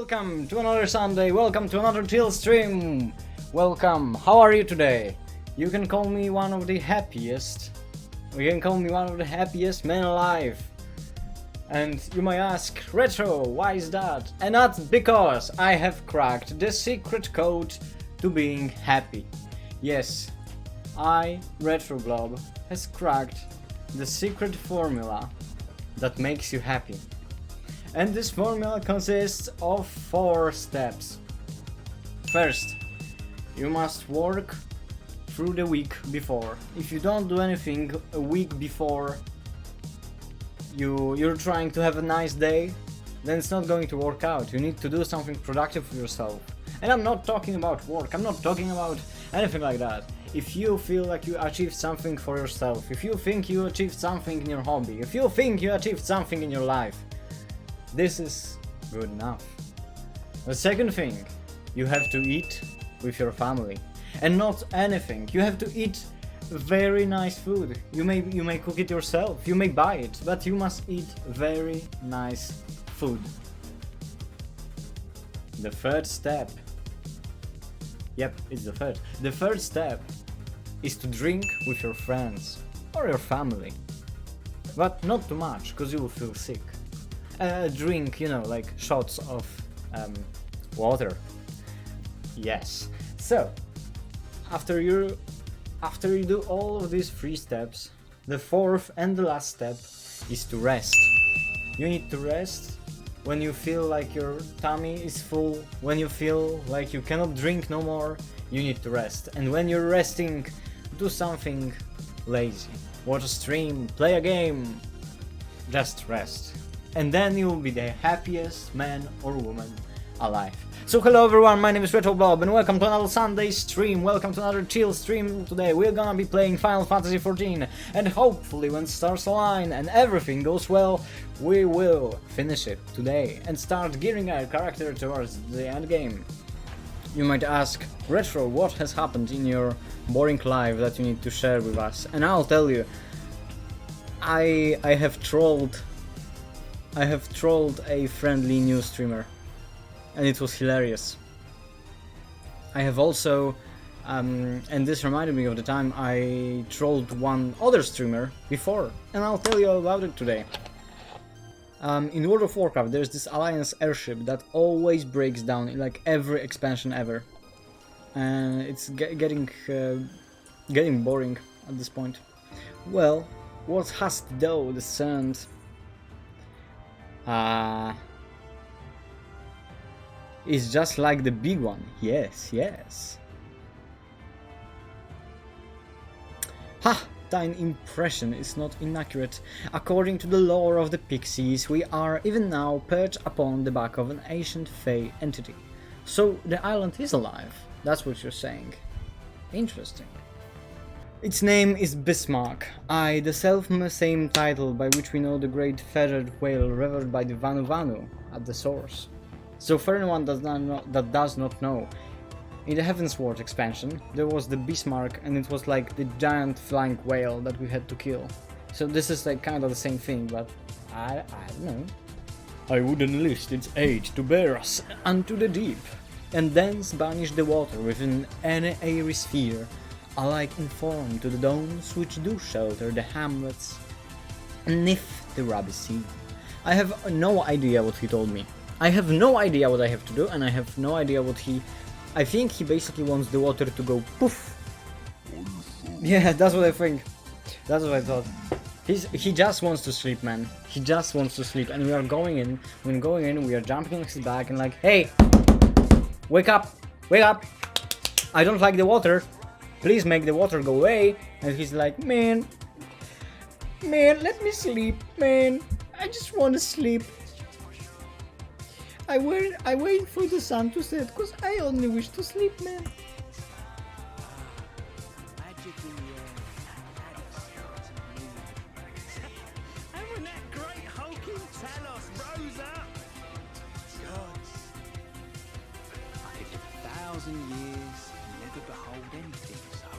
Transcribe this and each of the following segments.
welcome to another Sunday, welcome to another chill stream. Welcome, how are you today? You can call me one of the happiest. You can call me one of the happiest men alive. And you might ask, Retro, why is that? And that's because I have cracked the secret code to being happy. Yes, I, retroblob, has cracked the secret formula that makes you happy. And this formula consists of 4 steps. First, you must work through the week before. If you don't do anything a week before you're trying to have a nice day, then it's not going to work out. You need to do something productive for yourself. And I'm not talking about work, I'm not talking about anything like that. If you feel like you achieved something for yourself, if you think you achieved something in your hobby, if you think you achieved something in your life, this is good enough. The second thing, you have to eat with your family. And not anything, you have to eat very nice food. You may cook it yourself, you may buy it, but you must eat very nice food. The third step, yep, it's the third. The third step is to drink with your friends or your family. But not too much, because you will feel sick. Drink, you know, like shots of water. Yes. So, after you do all of these 3 steps, the 4th and the last step is to rest. You need to rest when you feel like your tummy is full, when you feel like you cannot drink no more, you need to rest. And when you're resting, do something lazy. Watch a stream, play a game, just rest. And then you will be the happiest man or woman alive. So hello everyone, my name is retroblob and welcome to another Sunday stream, welcome to another chill stream. Today we're gonna be playing Final Fantasy XIV, and hopefully when stars align and everything goes well, we will finish it today and start gearing our character towards the end game. You might ask, Retro, what has happened in your boring life that you need to share with us? And I'll tell you, I have trolled a friendly new streamer, and it was hilarious. I have also, and this reminded me of the time I trolled one other streamer before, and I'll tell you all about it today. In World of Warcraft there's this Alliance airship that always breaks down in like every expansion ever. And it's getting boring at this point. Well, what hast thou discerned? It's just like the big one. Yes, yes. Ha! Thine impression is not inaccurate. According to the lore of the Pixies, we are even now perched upon the back of an ancient Fey entity. So the island is alive. That's what you're saying. Interesting. Its name is Bismarck, the self-same title by which we know the great feathered whale revered by the Vanu Vanu at the source. So for anyone that does not know, in the Heavensward expansion there was the Bismarck, and it was like the giant flying whale that we had to kill. So this is like kind of the same thing, but I don't know. I would enlist its aid to bear us unto the deep, and thence banish the water within any airy sphere, alike informed to the domes which do shelter the hamlets neath the Rabbi Sea. I have no idea what he told me. I have no idea what I have to do, and I have no idea what he... I think he basically wants the water to go poof. Yeah, that's what I think. That's what I thought. He just wants to sleep, man. He just wants to sleep, and we are going in. When going in, we are jumping on his back and like, hey, wake up, wake up. I don't like the water. Please make the water go away. And he's like, man, let me sleep, man. I just want to sleep. I wait for the sun to set, because I only wish to sleep, man. Haven't that great hulking Talos rose up? Gods. I could live 1,000 years and never behold anything so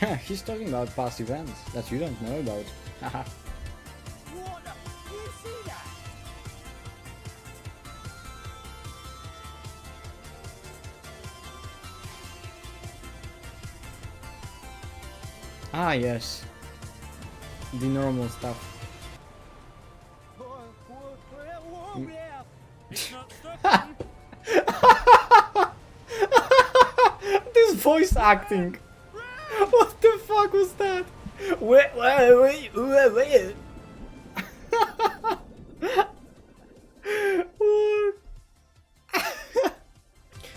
amazing. He's talking about past events that you don't know about. Haha. What? You see that? Ah, yes. The normal stuff. Whoa, yeah. It's not stopping. This voice acting. What the fuck was that? Wait. What?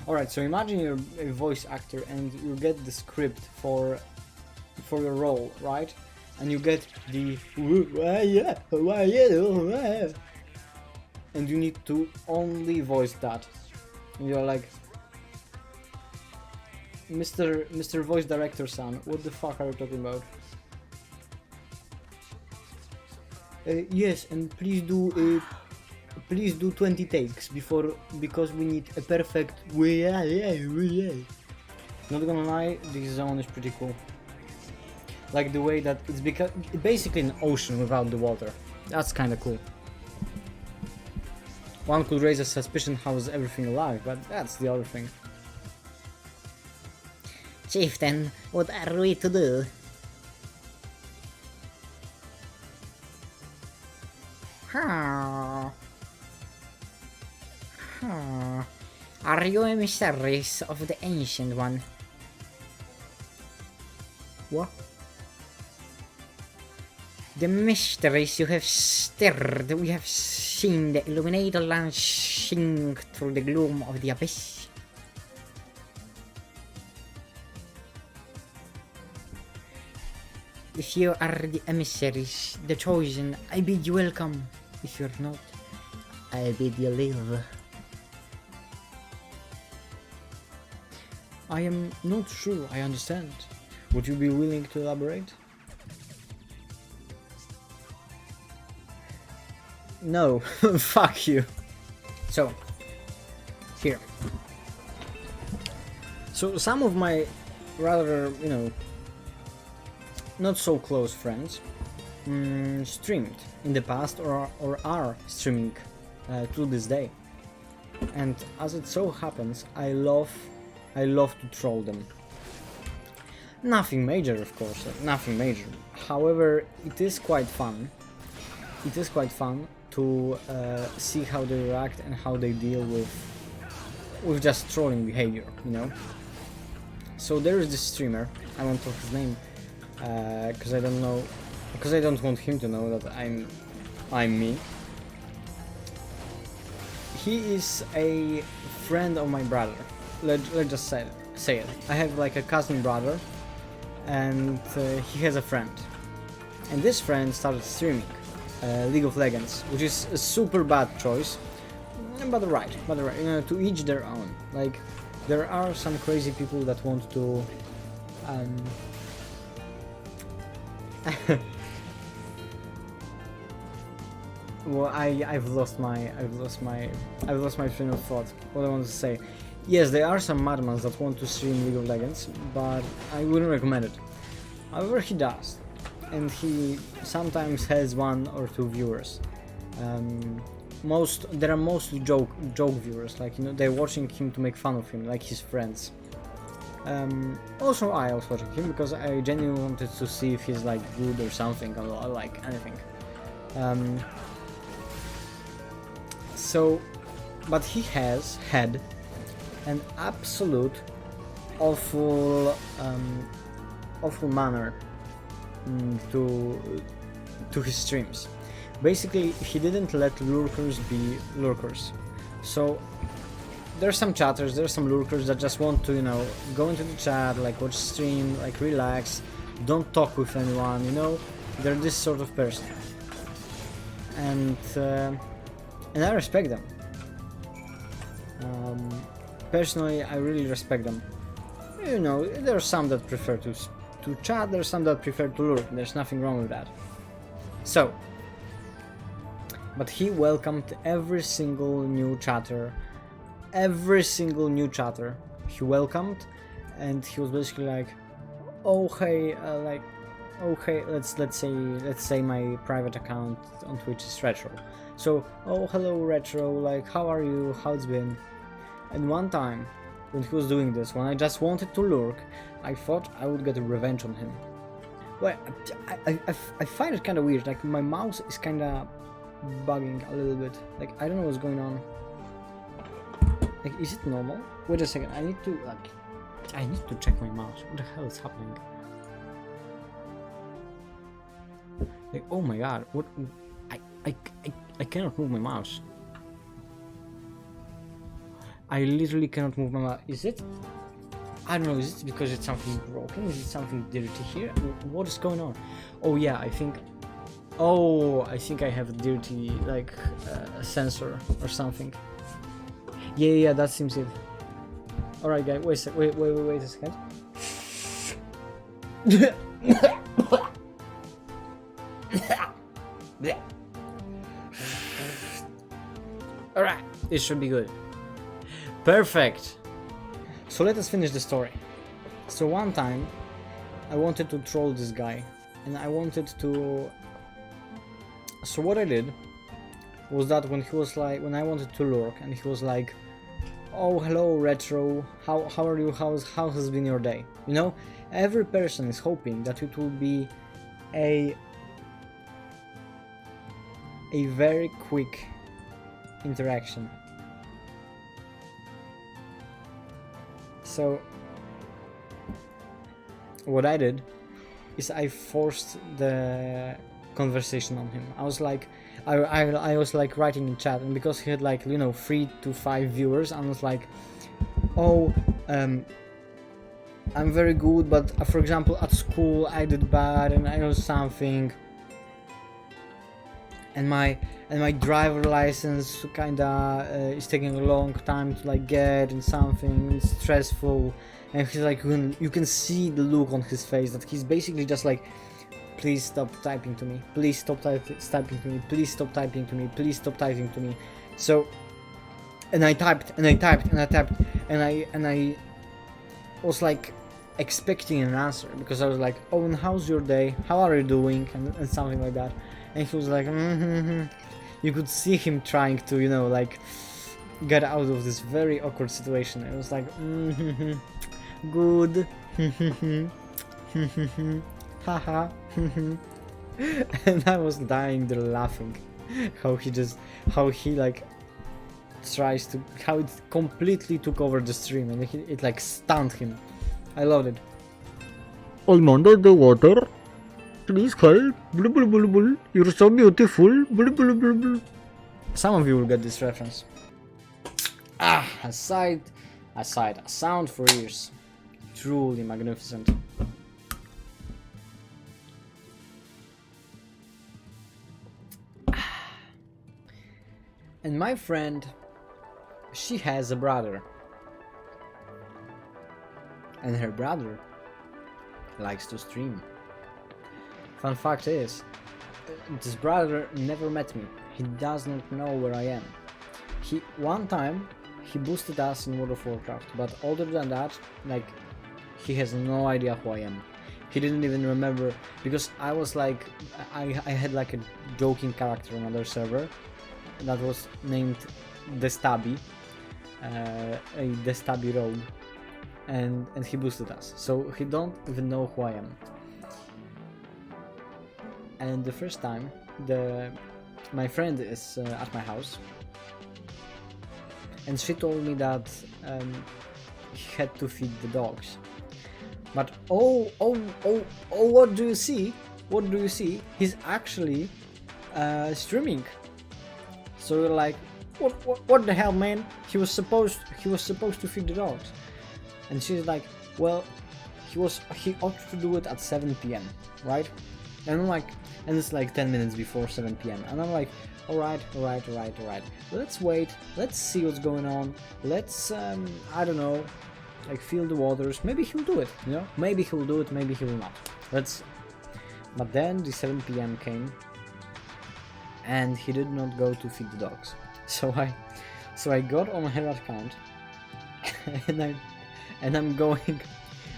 Alright, so imagine you're a voice actor and you get the script for your role, right? And you get the and you need to only voice that. And you're like, Mr. Voice Director son, what the fuck are you talking about? Yes, and please do 20 takes because we need a perfect. Not gonna lie, this zone is pretty cool. Like the way that it's basically an ocean without the water. That's kind of cool. One could raise a suspicion how is everything alive, but that's the other thing. Chieftain, what are we to do? Are you emissaries of the Ancient One? What? The mysteries you have stirred, we have seen the illuminated land sink through the gloom of the abyss. If you are the emissaries, the chosen, I bid you welcome. If you're not, I bid you live. I am not sure I understand. Would you be willing to elaborate? No, fuck you. So, here. So some of my rather, not so close friends streamed in the past or are streaming to this day. And as it so happens, I love to troll them. Nothing major, of course, nothing major. However, it is quite fun. It is quite fun to see how they react and how they deal with just trolling behavior, So there is this streamer. I won't tell his name because I don't want him to know that I'm me. He is a friend of my brother. Let's just say it. I have like a cousin brother, and he has a friend, and this friend started streaming League of Legends, which is a super bad choice, but right, to each their own. Like, there are some crazy people that want to well, I've lost my train of thought. What I want to say. Yes, there are some madmen that want to stream League of Legends, but I wouldn't recommend it. However, he does, and he sometimes has 1 or 2 viewers. There are mostly joke viewers, like they're watching him to make fun of him, like his friends. Also, I was watching him because I genuinely wanted to see if he's like good or something, or like anything. So, but he has had an absolute awful manner to his streams. Basically, he didn't let lurkers be lurkers. So there's some chatters, there's some lurkers that just want to, go into the chat, like watch stream, like relax, don't talk with anyone, they're this sort of person. And I respect them. Personally, I really respect them. There are some that prefer to chat, there are some that prefer to lurk, there's nothing wrong with that. So, but he welcomed every single new chatter he welcomed, and he was basically like, oh hey, let's say my private account on Twitch is Retro. So, oh hello Retro, like how are you, how it's been? And one time, when he was doing this, when I just wanted to lurk, I thought I would get a revenge on him. Well, I find it kind of weird. Like my mouse is kind of bugging a little bit. Like I don't know what's going on. Like, is it normal? Wait a second. I need to check my mouse. What the hell is happening? Like, oh my god! What? I cannot move my mouse. I literally cannot move my mouse. Is it? I don't know. Is it because it's something broken? Is it something dirty here? What is going on? Oh yeah, I think. Oh, I think I have a dirty like sensor or something. Yeah, that seems it. All right, guys. Wait a second. All right, this should be good. Perfect. So let us finish the story. So one time, I wanted to troll this guy, and I wanted to. So what I did was that when he was like, when I wanted to lurk, and he was like, "Oh, hello, Retro. How are you? How has been your day?" You know, every person is hoping that it will be a very quick interaction. So what I did is I forced the conversation on him. I was like, I was like writing in chat, and because he had like, you know, 3 to 5 viewers, I was like, oh, I'm very good, but for example at school I did bad and I know something, and my driver license kinda is taking a long time to like get, and something, it's stressful. And he's like, you can see the look on his face that he's basically just like, please stop typing to me, please stop typing to me, please stop typing to me, please stop typing to me. So, and I typed and I typed and I typed, and I was like expecting an answer, because I was like, oh, and how's your day, how are you doing, and something like that. And he was like, You could see him trying to, you know, like get out of this very awkward situation. It was like, good, haha. And I was dying there laughing how he like tries to, how it completely took over the stream, and it like stunned him. I loved it. I'm under the water. Please help. Blah, blah, blah, blah. You're so beautiful. Blah, blah, blah, blah. Some of you will get this reference. A sound for ears. Truly magnificent. And my friend, she has a brother. And her brother likes to stream. Fun fact is, this brother never met me. He does not know where I am. One time he boosted us in World of Warcraft, but other than that, like, he has no idea who I am. He didn't even remember, because I was like, I had like a joking character on another server that was named Destabby, a Destabby rogue, and he boosted us. So he don't even know who I am. And the first time, my friend is at my house, and she told me that he had to feed the dogs. But oh, what do you see? What do you see? He's actually streaming. So you're like, what the hell, man? He was supposed to feed the dogs. And she's like, well, he ought to do it at 7 p.m. right? And I'm like, and it's like 10 minutes before 7 p.m. And I'm like, alright. Let's wait. Let's see what's going on. Let's, I don't know, like feel the waters. Maybe he'll do it, you know? Maybe he'll do it, maybe he will not. But then the 7 p.m. came, and he did not go to feed the dogs. So I got on her account, and I'm going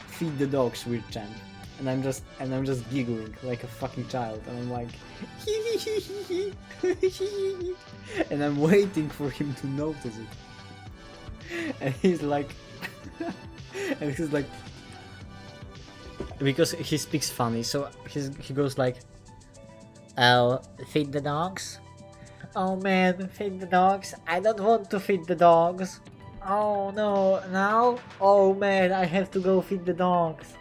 feed the dogs with chant. And I'm just giggling like a fucking child, and I'm like, and I'm waiting for him to notice it. And he's like, because he speaks funny, so he goes like, "Oh, feed the dogs? Oh man, feed the dogs? I don't want to feed the dogs. Oh no, now? Oh man, I have to go feed the dogs.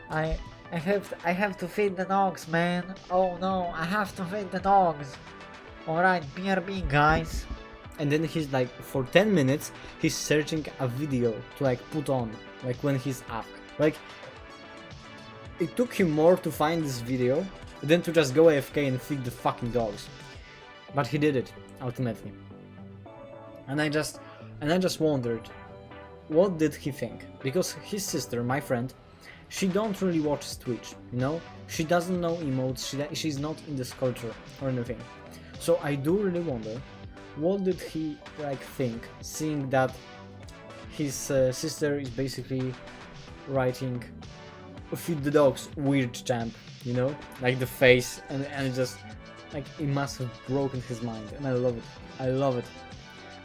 I have to feed the dogs, man. Oh no, I have to feed the dogs. Alright, BRB guys." And then he's like, for 10 minutes, he's searching a video to like put on, like when he's up. Like, it took him more to find this video than to just go AFK and feed the fucking dogs. But he did it, ultimately. And I just wondered, what did he think? Because his sister, my friend, she don't really watch Twitch, you know? She doesn't know emotes, she's not in this culture or anything. So I do really wonder, what did he like think, seeing that his sister is basically writing "feed the dogs" weird champ, you know, like the face, and it just like it must have broken his mind, and I love it. I love it.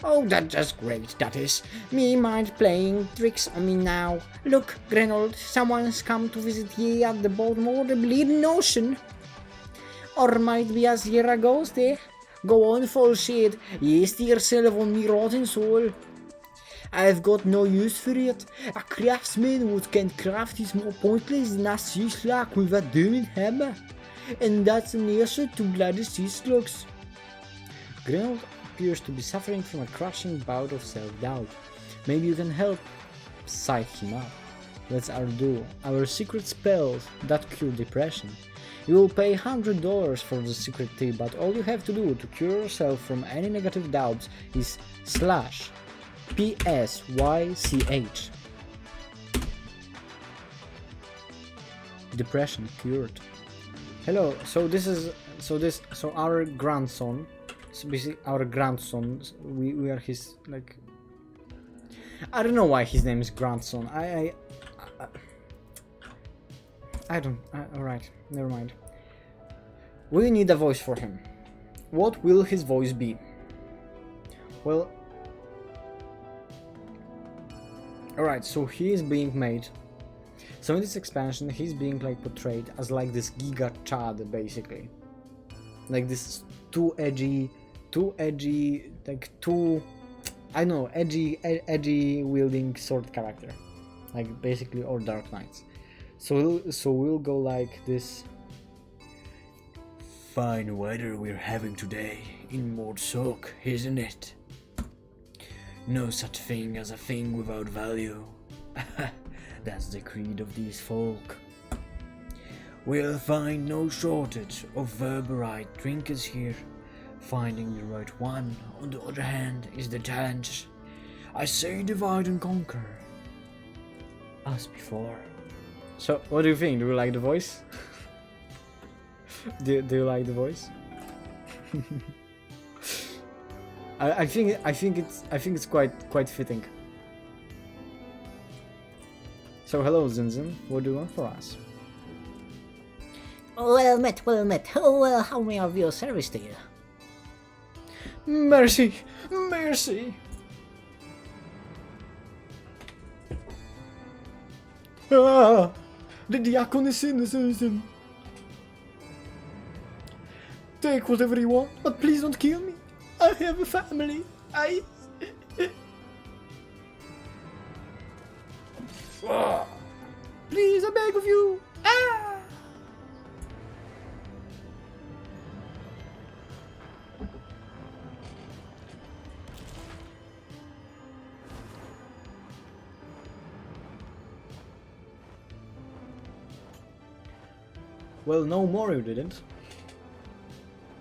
Oh, that's just great, that is. Me mind playing tricks on me now. Look, Grenold, someone's come to visit ye at the bottom of the bleeding ocean. Or might be as year goes there. Go on, full shade. Yes to yourself on me rotten soul. I've got no use for it. A craftsman who can craft is more pointless than a sea slug with a diamond hammer. And that's an answer to bloody sea slugs. Grenold appears to be suffering from a crushing bout of self-doubt. Maybe you can help psych him up. Let's do our secret spells that cure depression. You will pay $100 for the secret tip, but all you have to do to cure yourself from any negative doubts is /PSYCH. Depression cured. Hello. So our grandson. So basically, our grandson. We are his like. I don't know why his name is grandson. I don't. Alright, never mind. We need a voice for him. What will his voice be? Well. Alright, so he is being made. So in this expansion, he's being like portrayed as like this Giga Chad, basically. Like this too edgy, like too. I don't know, edgy wielding sword character. Like basically all Dark Knights. So we'll go like this. Fine weather we're having today in Mordsok, isn't it? No such thing as a thing without value. That's the creed of these folk. We'll find no shortage of Verberite drinkers here. Finding the right one, on the other hand, is the challenge. I say divide and conquer. As before. So, what do you think? Do you like the voice? do you like the voice? I think it's quite fitting. So, hello Zinzin, what do you want for us? Well met, well met. Oh, well, how may I be of service to you? Mercy! Mercy! Ah! The Diakon is innocent! Take whatever you want, but please don't kill me! I have a family! Please, I beg of you! Ah! Well, no more you didn't.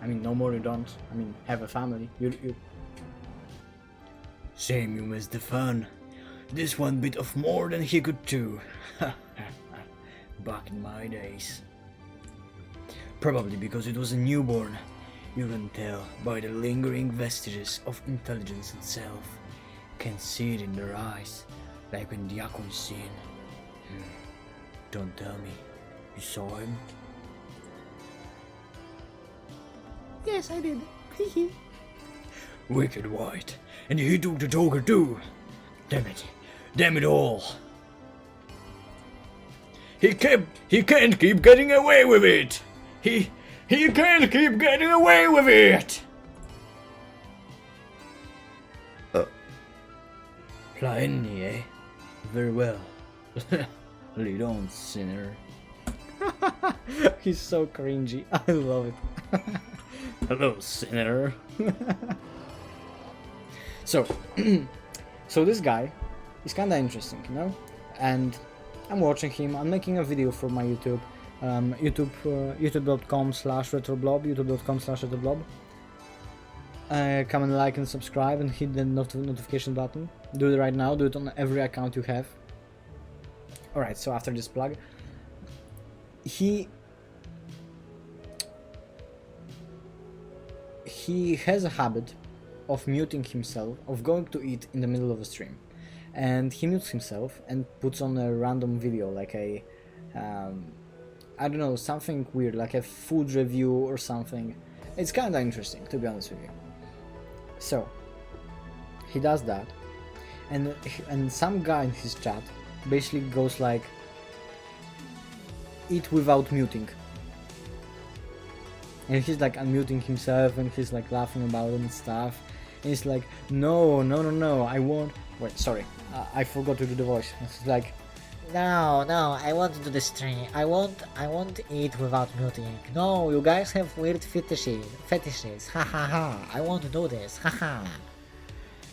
I mean, no more you don't. I mean, have a family. You... Shame you missed the fun. This one bit of more than he could chew. Back in my days. Probably because it was a newborn. You can tell by the lingering vestiges of intelligence itself. Can see it in their eyes, like when Diakon's seen. Don't tell me. You saw him? Yes, I did. Wicked white. And he took the Joker too. Damn it. Damn it all. He can't keep getting away with it. He can't keep getting away with it. Pliny, eh? Very well. Lead on, sinner. He's so cringy. I love it. Hello, sinner. So, so this guy is kinda interesting, you know? And I'm watching him. I'm making a video for my YouTube. youtube.com/retroblob, youtube.com/retroblob. Come and like and subscribe and hit the notification button. Do it right now. Do it on every account you have. Alright, so after this plug, he has a habit of muting himself, of going to eat in the middle of a stream, and he mutes himself and puts on a random video, like a I don't know, something weird, like a food review or something. It's kinda interesting, to be honest with you. So he does that, and some guy in his chat basically goes like, eat without muting, and he's like unmuting himself and he's like laughing about it and stuff, and he's like, no, I won't. Wait, sorry, I forgot to do the voice. It's like, No, I want to do the stream. I won't eat without muting. No, you guys have weird fetishes. Ha ha ha. I want to do this. Ha ha.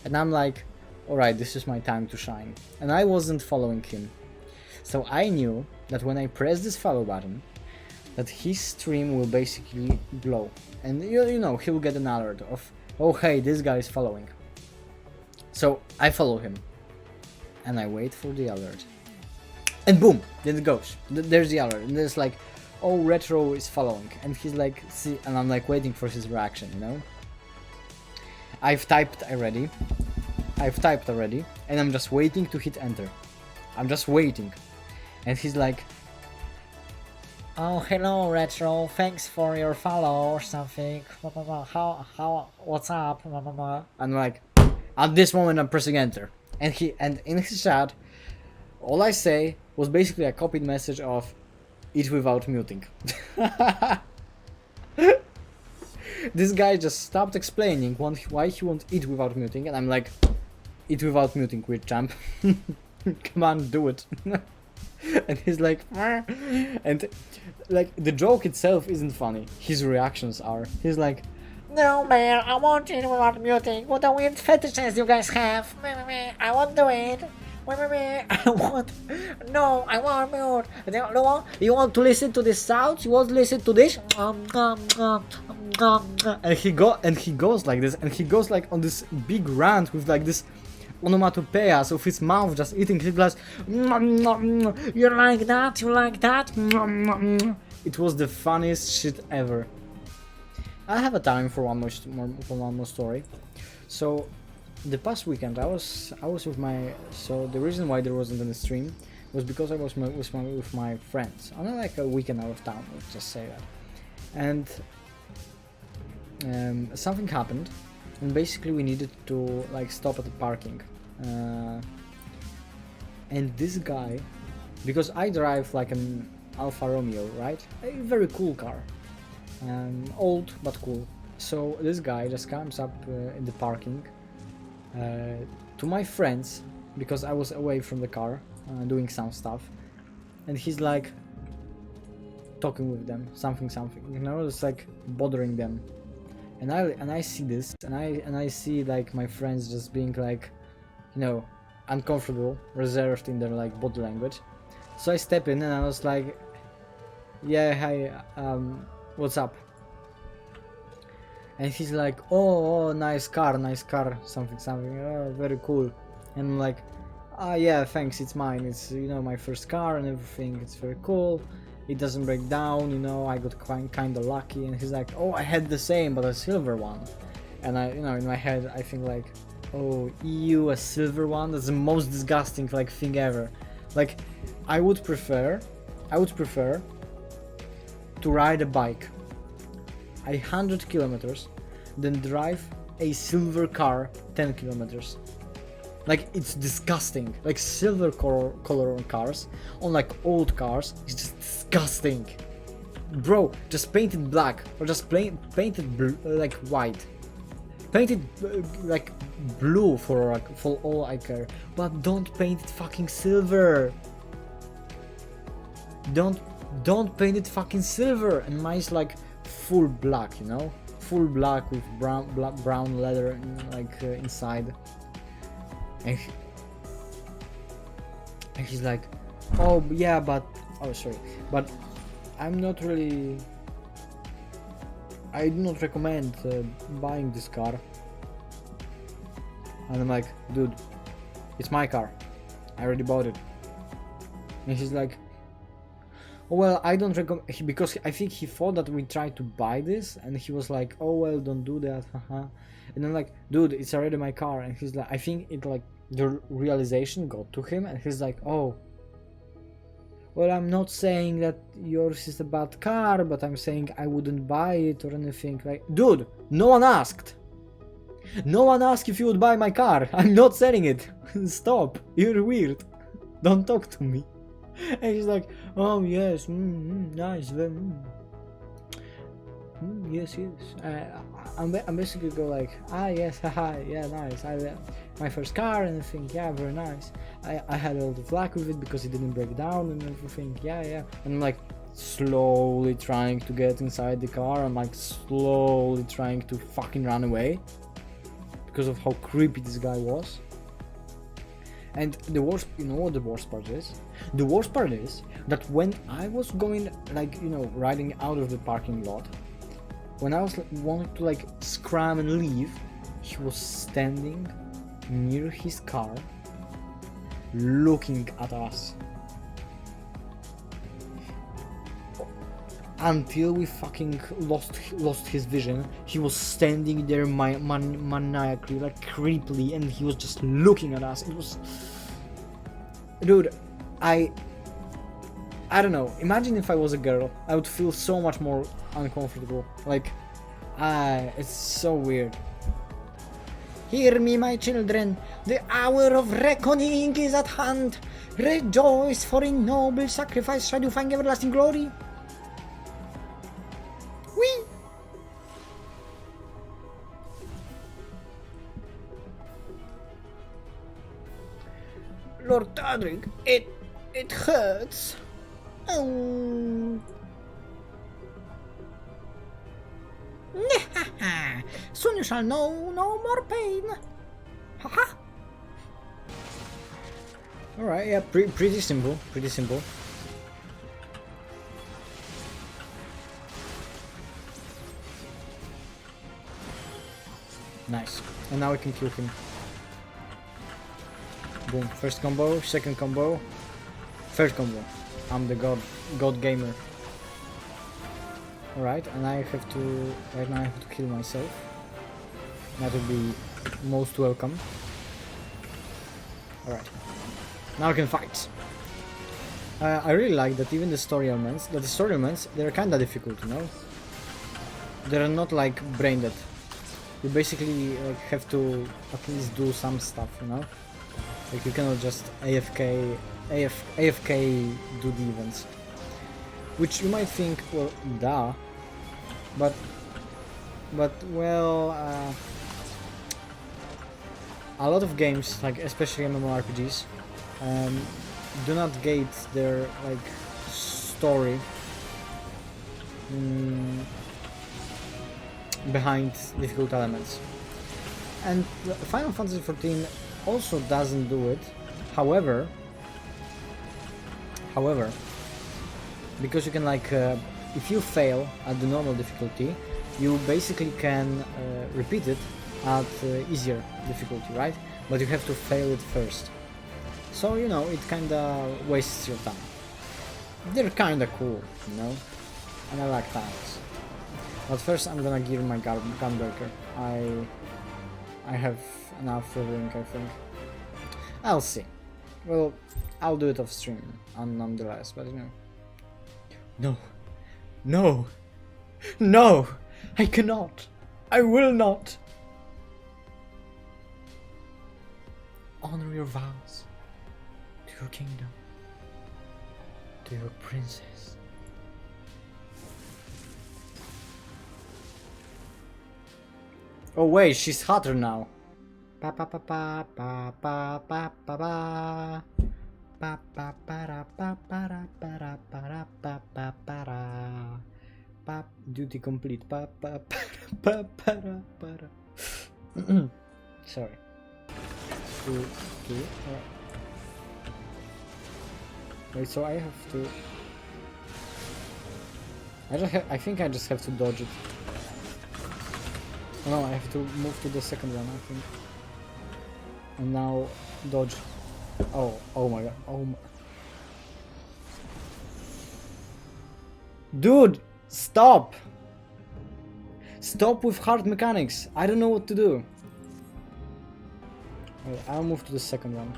and I'm like, alright, this is my time to shine. And I wasn't following him, so I knew that when I press this follow button, that his stream will basically blow, and you know, he'll get an alert of, oh hey, this guy is following. So I follow him, and I wait for the alert, and boom, then it goes. There's the alert, and there's like, oh, Retro is following, and he's like, see, and I'm like waiting for his reaction, you know. I've typed already, and I'm just waiting to hit enter. I'm just waiting, and he's like, Oh, hello, Retro. Thanks for your follow or something. What's up? and like, at this moment I'm pressing enter, and in his chat, all I say was basically a copied message of, eat without muting. This guy just stopped explaining why he won't eat without muting, and I'm like, eat without muting, weird champ. Come on, do it. And he's like, "Ah." And like, the joke itself isn't funny, his reactions are. He's like, No, man, I won't eat without muting. What a weird fetishes you guys have. I won't do it. I won't. No, I won't mute. You want to listen to this sound? You want to listen to this? and he goes like this, and he goes like on this big rant with like this onomatopoeias of his mouth just eating his glass. You like that? You like that? It was the funniest shit ever. I have a time for one more story. So the past weekend I was with my, so the reason why there wasn't any stream was because I was with my friends on like a weekend out of town, let's just say that. And something happened, and basically we needed to like stop at the parking, and this guy, because I drive like an Alfa Romeo, right, a very cool car, old but cool. So this guy just comes up in the parking to my friends, because I was away from the car doing some stuff, and he's like talking with them, something, you know, it's like bothering them. And I see this, and I see like my friends just being like, you know, uncomfortable, reserved in their like body language. So I step in and I was like, yeah, hi, what's up? And he's like, oh, nice car, something, oh, very cool. And I'm like, yeah, thanks, it's mine, it's, you know, my first car and everything, it's very cool. It doesn't break down, you know, I got kinda lucky. And he's like, oh, I had the same, but a silver one. And I, you know, in my head, I think like, oh, a silver one? That's the most disgusting like thing ever. Like, I would prefer to ride a bike 100 kilometers than drive a silver car 10 kilometers. Like, it's disgusting. Like, silver color on cars, on like old cars, is just disgusting. Bro, just paint it black, or just paint it like white. Paint it like blue for all I care, but don't paint it fucking silver. Don't paint it fucking silver. And mine's like full black, you know, full black with brown leather like inside. And he's like, oh yeah, but oh sorry, but I'm not really. I do not recommend buying this car. And I'm like, dude, it's my car. I already bought it. And he's like, oh, well, I don't recommend, because I think he thought that we tried to buy this, and he was like, oh well, don't do that, haha. And I'm like, dude, it's already my car. And he's like, I think it like the realization got to him, and he's like, oh, well, I'm not saying that yours is a bad car, but I'm saying I wouldn't buy it or anything. Like, dude, no one asked. No one asked if you would buy my car. I'm not selling it. Stop. You're weird. Don't talk to me. And he's like, oh yes, nice. Yes. I'm basically go like, ah yes, haha, yeah, nice. My first car and everything, yeah, very nice. I had all the flack with it because it didn't break down and everything, yeah. And I'm like slowly trying to get inside the car. I'm like slowly trying to fucking run away because of how creepy this guy was. And the worst, you know what the worst part is? The worst part is that when I was going, like, you know, riding out of the parking lot, when I was wanting to like scram and leave, he was standing near his car, looking at us. Until we fucking lost his vision, he was standing there maniacally, like creepily, and he was just looking at us. It was, dude, I don't know. Imagine if I was a girl, I would feel so much more uncomfortable. Like, it's so weird. Hear me, my children, the hour of reckoning is at hand. Rejoice, for in noble sacrifice shall you find everlasting glory. Whee! Lord Tadric, it hurts. Oh. Soon you shall know no more pain. Haha. Alright, yeah, pretty simple, Nice. And now we can kill him. Boom. First combo, second combo, third combo. I'm the god gamer. Alright, and I have to, right now I have to kill myself. That would be most welcome. Alright. Now I can fight. I really like that even the story elements, they're kinda difficult, you know? They're not like brain dead. You basically like have to at least do some stuff, you know? Like you cannot just AFK do the events. Which you might think, well, duh. But well, a lot of games, like especially MMORPGs, do not gate their like story behind difficult elements. And Final Fantasy XIV also doesn't do it. However, because you can like, if you fail at the normal difficulty, you basically can repeat it at easier difficulty, right? But you have to fail it first. So, you know, it kinda wastes your time. They're kinda cool, you know? And I like tanks. But first I'm gonna give my gunbreaker. I have enough leveling, I think. I'll see. Well, I'll do it off stream, nonetheless, but you know. No. No! No! I cannot! I will not! honor your vows to your kingdom, to your princess. Oh wait, she's hotter now. Pa pa pa pa pa pa pa pa pa. Pa pa para pa para para para pa pa para. Pa duty complete. Pa pa para pa para para. Sorry. Okay. Alright. Wait, so I have to. I think I just have to dodge it. No, I have to move to the second one, I think. And now dodge. Oh my god. Oh my. Dude, stop! Stop with hard mechanics. I don't know what to do. Wait, I'll move to the second one.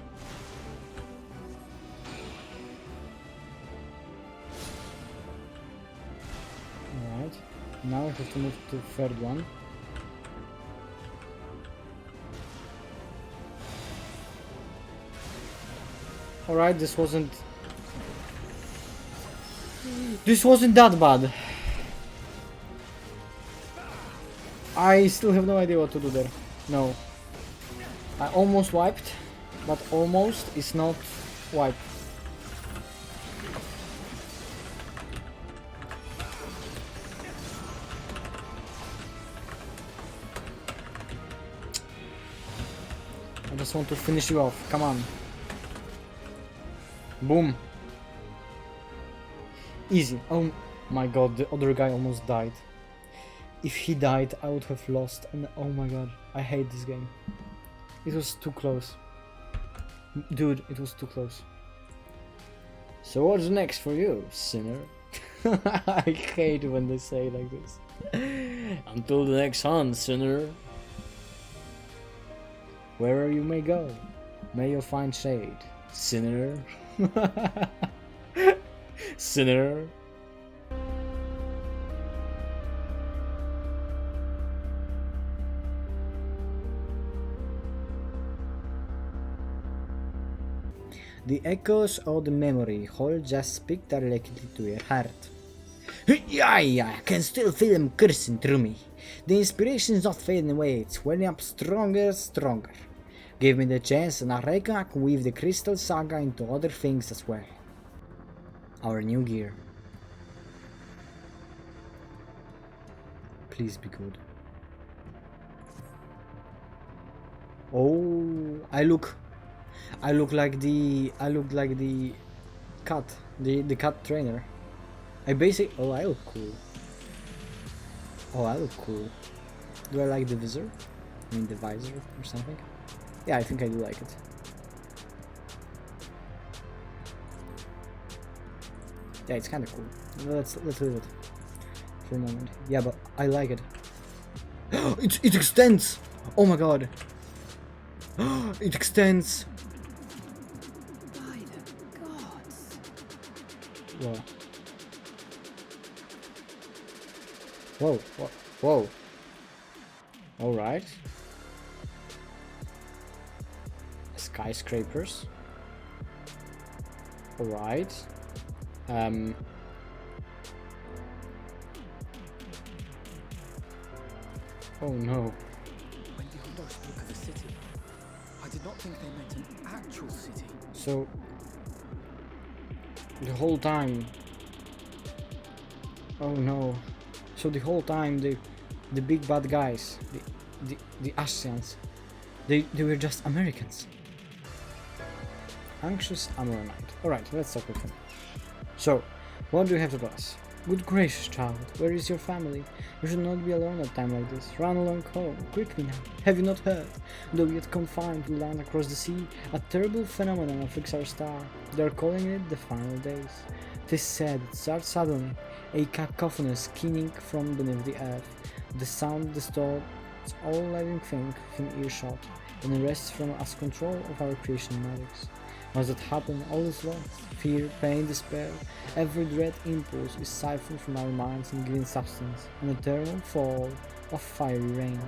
Alright. Now I have to move to the third one. Alright, this wasn't that bad. I still have no idea what to do there. No. I almost wiped, but almost is not wiped. I just want to finish you off. Come on. Boom. Easy. Oh my god, the other guy almost died. If he died, I would have lost. And oh my god, I hate this game. It was too close. Dude, it was too close. So what's next for you, sinner? I hate when they say like this. Until the next hunt, sinner. Wherever you may go, may you find shade, sinner. Sinner. The echoes of the memory hold just speak directly to your heart. I can still feel them coursing through me. The inspiration is not fading away, it's welling up stronger and stronger. Give me the chance and I reckon I can weave the Crystal Saga into other things as well. Our new gear. Please be good. Oh, I look like the cat, the cat trainer. I look cool. Oh, I look cool. Do I like the visor? I mean the visor or something? Yeah, I think I do like it. Yeah, it's kind of cool. Let's leave it for a moment. Yeah, but I like it. It extends. Oh my god. It extends. By the gods. Whoa. Whoa. Whoa. Whoa. All right. Skyscrapers. All right. Oh no. When you first look at the city, I did not think they meant an actual city. So the whole time. Oh no. So the whole time the big bad guys, the Asians, they were just Americans. Anxious Ammonite. Alright, let's talk with him. So, what do you have to tell us? Good gracious, child, where is your family? You should not be alone at a time like this. Run along home, quickly now. Have you not heard? Though yet confined to land across the sea, a terrible phenomenon afflicts our star. They are calling it the final days. 'Tis said it starts suddenly, a cacophonous keening from beneath the earth. The sound distorts all living thing within earshot, and wrests from us control of our creation magics. Once that happen, all is lost. Fear, pain, despair, every dread impulse is siphoned from our minds and given substance, an eternal fall of fiery rain,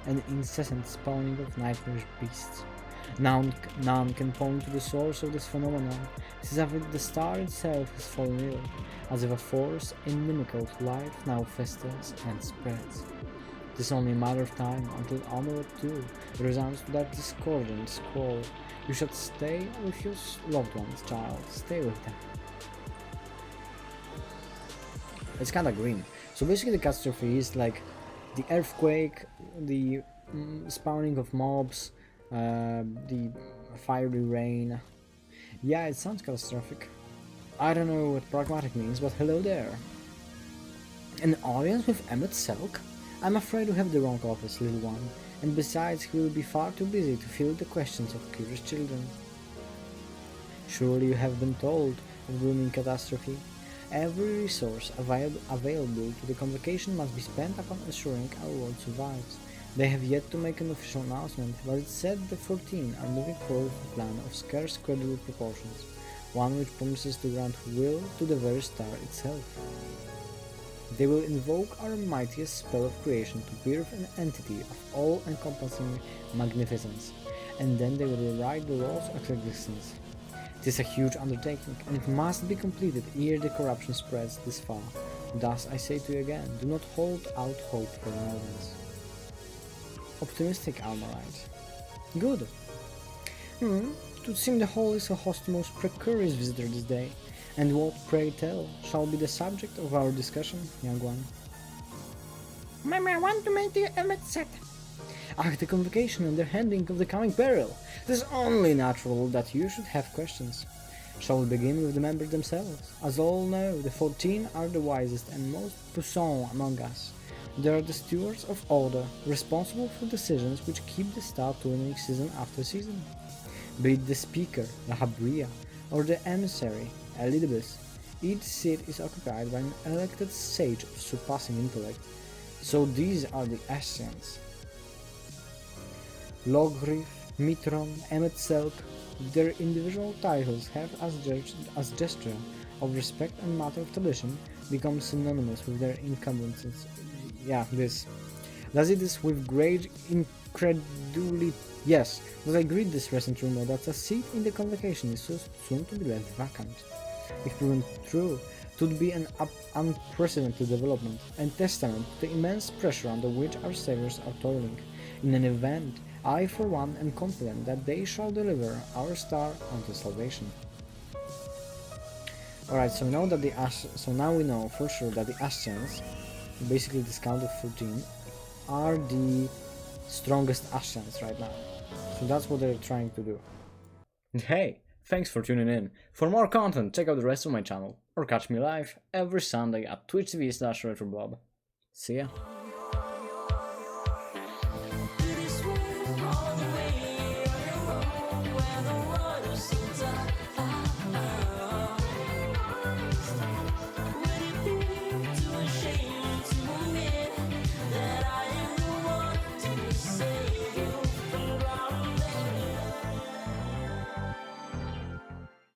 and incessant spawning of nightmarish beasts. None can point to the source of this phenomenon. It is as if the star itself has fallen ill, as if a force inimical to life now festers and spreads. It is only a matter of time until Amulet too resounds to that discordant squall. You should stay with your loved ones, child. Stay with them. It's kinda grim. So basically the catastrophe is like the earthquake, the spawning of mobs, the fiery rain. Yeah, it sounds catastrophic. I don't know what pragmatic means, but hello there. An audience with Emmett Selk? I'm afraid you have the wrong office, little one, and besides he will be far too busy to field the questions of curious children. Surely you have been told of looming catastrophe. Every resource available to the convocation must be spent upon assuring our world survives. They have yet to make an official announcement, but it's said the 14 are moving forward with a plan of scarce credible proportions, one which promises to grant will to the very star itself. They will invoke our mightiest spell of creation to birth an entity of all-encompassing magnificence, and then they will rewrite the laws of existence. It is a huge undertaking, and it must be completed ere the corruption spreads this far. Thus I say to you again, do not hold out hope for an audience. Optimistic, Almarite. Good. It would seem the hall is a host most precarious visitor this day. And what, pray tell, shall be the subject of our discussion, young one? I want to make the Emmett set. The convocation and the handling of the coming peril. It is only natural that you should have questions. Shall we begin with the members themselves? As all know, the 14 are the wisest and most puissant among us. They are the stewards of order, responsible for decisions which keep the star turning season after season. Be it the speaker, La Habria, or the emissary, Elidibus, each seat is occupied by an elected sage of surpassing intellect. So these are the Ascians. Logrif, Mitron, Emmet Selk, their individual titles have as gesture of respect and matter of tradition become synonymous with their incumbencies. Yeah, this. Does it is with great incredulity. Yes, does I greet this recent rumor that a seat in the convocation is so soon to be left vacant. If proven true, it would be an unprecedented development and testament to the immense pressure under which our saviors are toiling. In an event, I for one am confident that they shall deliver our star unto salvation. Alright, so now we know for sure that the Ascians, basically this count of 14, are the strongest Ascians right now. So that's what they're trying to do. Hey, thanks for tuning in. For more content, check out the rest of my channel, or catch me live every Sunday at twitch.tv/retroblob. See ya.